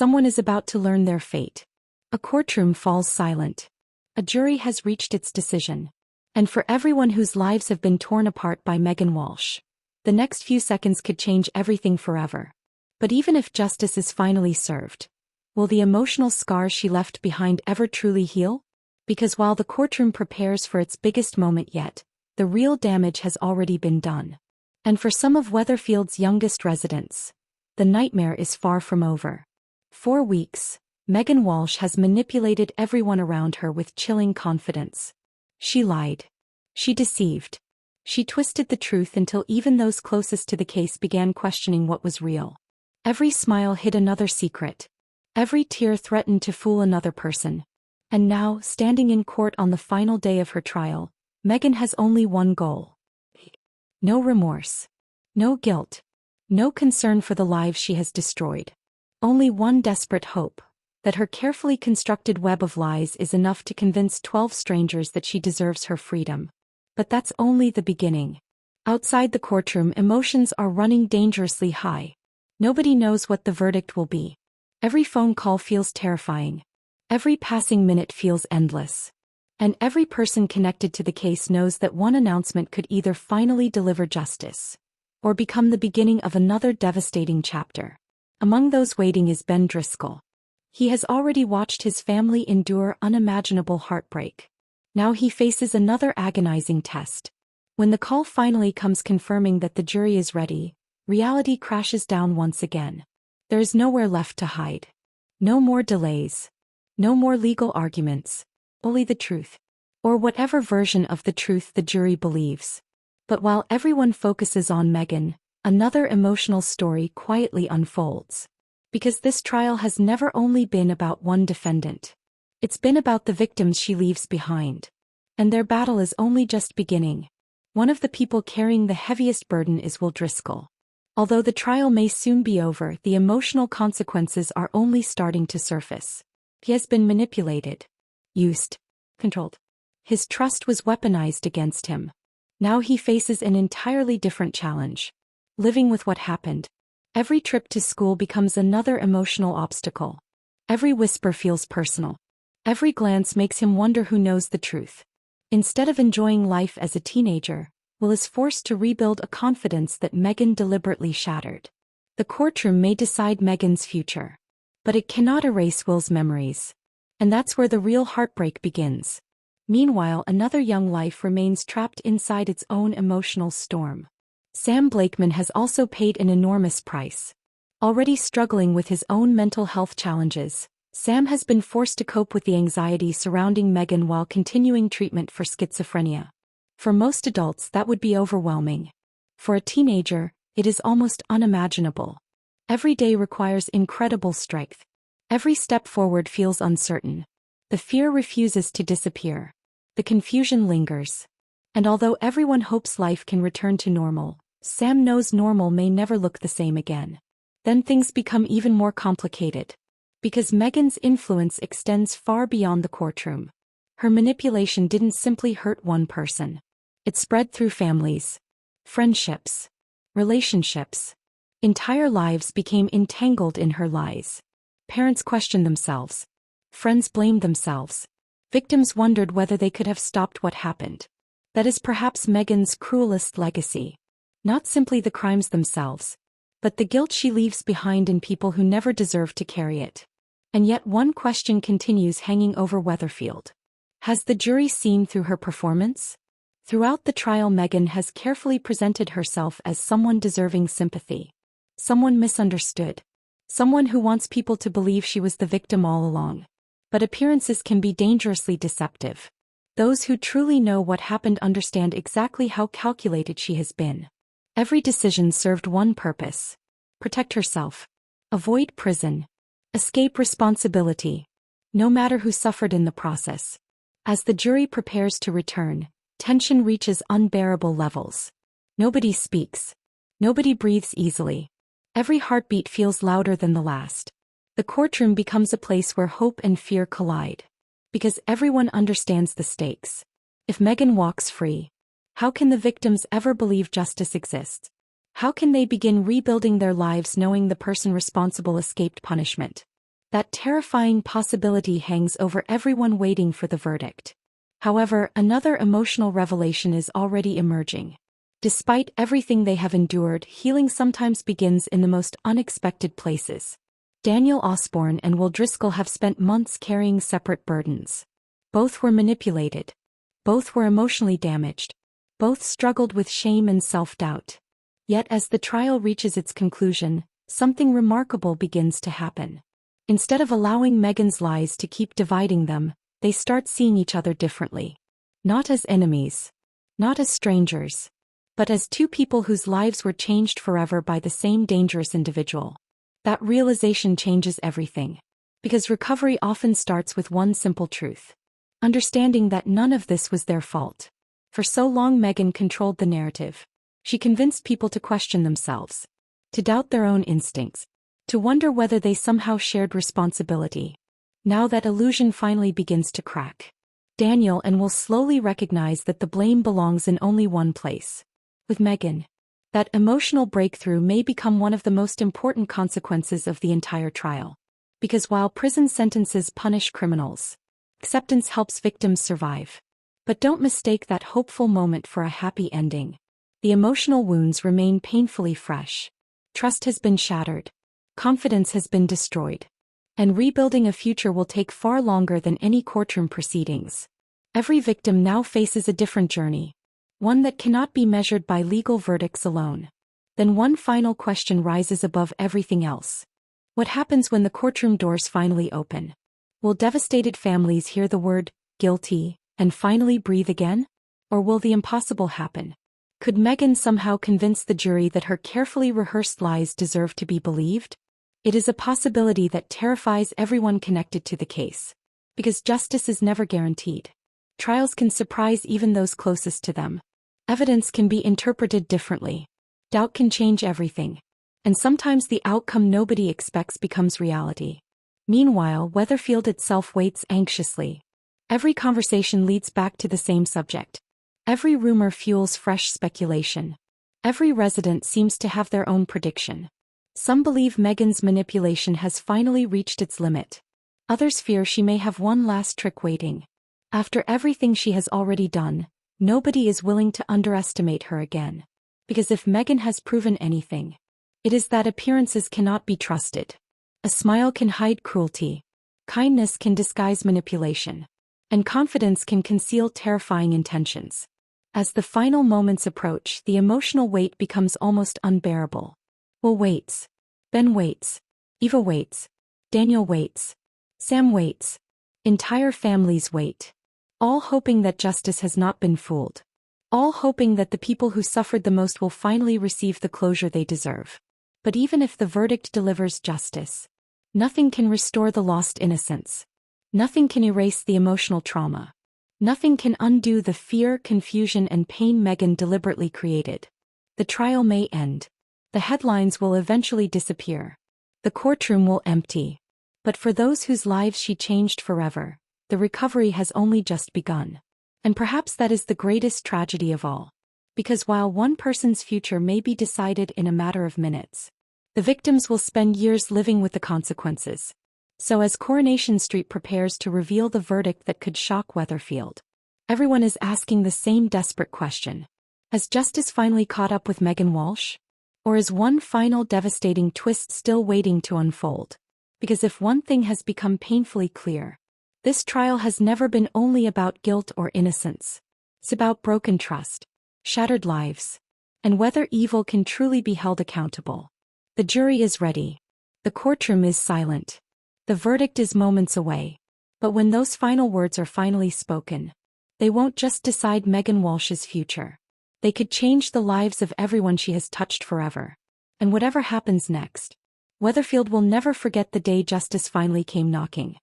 Someone is about to learn their fate. A courtroom falls silent. A jury has reached its decision. And for everyone whose lives have been torn apart by Megan Walsh, the next few seconds could change everything forever. But even if justice is finally served, will the emotional scars she left behind ever truly heal? Because while the courtroom prepares for its biggest moment yet, the real damage has already been done. And for some of Weatherfield's youngest residents, the nightmare is far from over. For weeks, Megan Walsh has manipulated everyone around her with chilling confidence. She lied. She deceived. She twisted the truth until even those closest to the case began questioning what was real. Every smile hid another secret. Every tear threatened to fool another person. And now, standing in court on the final day of her trial, Megan has only one goal. No remorse. No guilt. No concern for the lives she has destroyed. Only one desperate hope, that her carefully constructed web of lies is enough to convince 12 strangers that she deserves her freedom. But that's only the beginning. Outside the courtroom, emotions are running dangerously high. Nobody knows what the verdict will be. Every phone call feels terrifying. Every passing minute feels endless. And every person connected to the case knows that one announcement could either finally deliver justice, or become the beginning of another devastating chapter. Among those waiting is Ben Driscoll. He has already watched his family endure unimaginable heartbreak. Now he faces another agonizing test. When the call finally comes confirming that the jury is ready, reality crashes down once again. There is nowhere left to hide. No more delays. No more legal arguments. Only the truth. Or whatever version of the truth the jury believes. But while everyone focuses on Megan, another emotional story quietly unfolds. Because this trial has never only been about one defendant. It's been about the victims she leaves behind. And their battle is only just beginning. One of the people carrying the heaviest burden is Will Driscoll. Although the trial may soon be over, the emotional consequences are only starting to surface. He has been manipulated, used, controlled. His trust was weaponized against him. Now he faces an entirely different challenge. Living with what happened. Every trip to school becomes another emotional obstacle. Every whisper feels personal. Every glance makes him wonder who knows the truth. Instead of enjoying life as a teenager, Will is forced to rebuild a confidence that Megan deliberately shattered. The courtroom may decide Megan's future, but it cannot erase Will's memories. And that's where the real heartbreak begins. Meanwhile, another young life remains trapped inside its own emotional storm. Sam Blakeman has also paid an enormous price. Already struggling with his own mental health challenges, Sam has been forced to cope with the anxiety surrounding Megan while continuing treatment for schizophrenia. For most adults, that would be overwhelming. For a teenager, it is almost unimaginable. Every day requires incredible strength. Every step forward feels uncertain. The fear refuses to disappear. The confusion lingers. And although everyone hopes life can return to normal, Sam knows normal may never look the same again. Then things become even more complicated. Because Megan's influence extends far beyond the courtroom. Her manipulation didn't simply hurt one person. It spread through families, friendships, relationships. Entire lives became entangled in her lies. Parents questioned themselves. Friends blamed themselves. Victims wondered whether they could have stopped what happened. That is perhaps Megan's cruelest legacy. Not simply the crimes themselves, but the guilt she leaves behind in people who never deserved to carry it. And yet one question continues hanging over Weatherfield. Has the jury seen through her performance? Throughout the trial, Megan has carefully presented herself as someone deserving sympathy. Someone misunderstood. Someone who wants people to believe she was the victim all along. But appearances can be dangerously deceptive. Those who truly know what happened understand exactly how calculated she has been. Every decision served one purpose: protect herself, avoid prison, escape responsibility, no matter who suffered in the process. As the jury prepares to return, tension reaches unbearable levels. Nobody speaks. Nobody breathes easily. Every heartbeat feels louder than the last. The courtroom becomes a place where hope and fear collide. Because everyone understands the stakes. If Megan walks free, how can the victims ever believe justice exists? How can they begin rebuilding their lives knowing the person responsible escaped punishment? That terrifying possibility hangs over everyone waiting for the verdict. However, another emotional revelation is already emerging. Despite everything they have endured, healing sometimes begins in the most unexpected places. Daniel Osborne and Will Driscoll have spent months carrying separate burdens. Both were manipulated. Both were emotionally damaged. Both struggled with shame and self-doubt. Yet as the trial reaches its conclusion, something remarkable begins to happen. Instead of allowing Megan's lies to keep dividing them, they start seeing each other differently. Not as enemies. Not as strangers. But as two people whose lives were changed forever by the same dangerous individual. That realization changes everything. Because recovery often starts with one simple truth. Understanding that none of this was their fault. For so long Megan controlled the narrative. She convinced people to question themselves. To doubt their own instincts. To wonder whether they somehow shared responsibility. Now that illusion finally begins to crack. Daniel and Will slowly recognize that the blame belongs in only one place. With Megan. That emotional breakthrough may become one of the most important consequences of the entire trial. Because while prison sentences punish criminals, acceptance helps victims survive. But don't mistake that hopeful moment for a happy ending. The emotional wounds remain painfully fresh. Trust has been shattered. Confidence has been destroyed. And rebuilding a future will take far longer than any courtroom proceedings. Every victim now faces a different journey. One that cannot be measured by legal verdicts alone. Then one final question rises above everything else. What happens when the courtroom doors finally open? Will devastated families hear the word, guilty, and finally breathe again? Or will the impossible happen? Could Megan somehow convince the jury that her carefully rehearsed lies deserve to be believed? It is a possibility that terrifies everyone connected to the case. Because justice is never guaranteed. Trials can surprise even those closest to them. Evidence can be interpreted differently. Doubt can change everything. And sometimes the outcome nobody expects becomes reality. Meanwhile, Weatherfield itself waits anxiously. Every conversation leads back to the same subject. Every rumor fuels fresh speculation. Every resident seems to have their own prediction. Some believe Megan's manipulation has finally reached its limit. Others fear she may have one last trick waiting. After everything she has already done, nobody is willing to underestimate her again. Because if Megan has proven anything, it is that appearances cannot be trusted. A smile can hide cruelty. Kindness can disguise manipulation. And confidence can conceal terrifying intentions. As the final moments approach, the emotional weight becomes almost unbearable. Will waits. Ben waits. Eva waits. Daniel waits. Sam waits. Entire families wait. All hoping that justice has not been fooled. All hoping that the people who suffered the most will finally receive the closure they deserve. But even if the verdict delivers justice, nothing can restore the lost innocence. Nothing can erase the emotional trauma. Nothing can undo the fear, confusion, and pain Megan deliberately created. The trial may end. The headlines will eventually disappear. The courtroom will empty. But for those whose lives she changed forever, the recovery has only just begun. And perhaps that is the greatest tragedy of all. Because while one person's future may be decided in a matter of minutes, the victims will spend years living with the consequences. So as Coronation Street prepares to reveal the verdict that could shock Weatherfield, everyone is asking the same desperate question. Has justice finally caught up with Megan Walsh? Or is one final devastating twist still waiting to unfold? Because if one thing has become painfully clear, this trial has never been only about guilt or innocence. It's about broken trust, shattered lives, and whether evil can truly be held accountable. The jury is ready. The courtroom is silent. The verdict is moments away. But when those final words are finally spoken, they won't just decide Megan Walsh's future. They could change the lives of everyone she has touched forever. And whatever happens next, Weatherfield will never forget the day justice finally came knocking.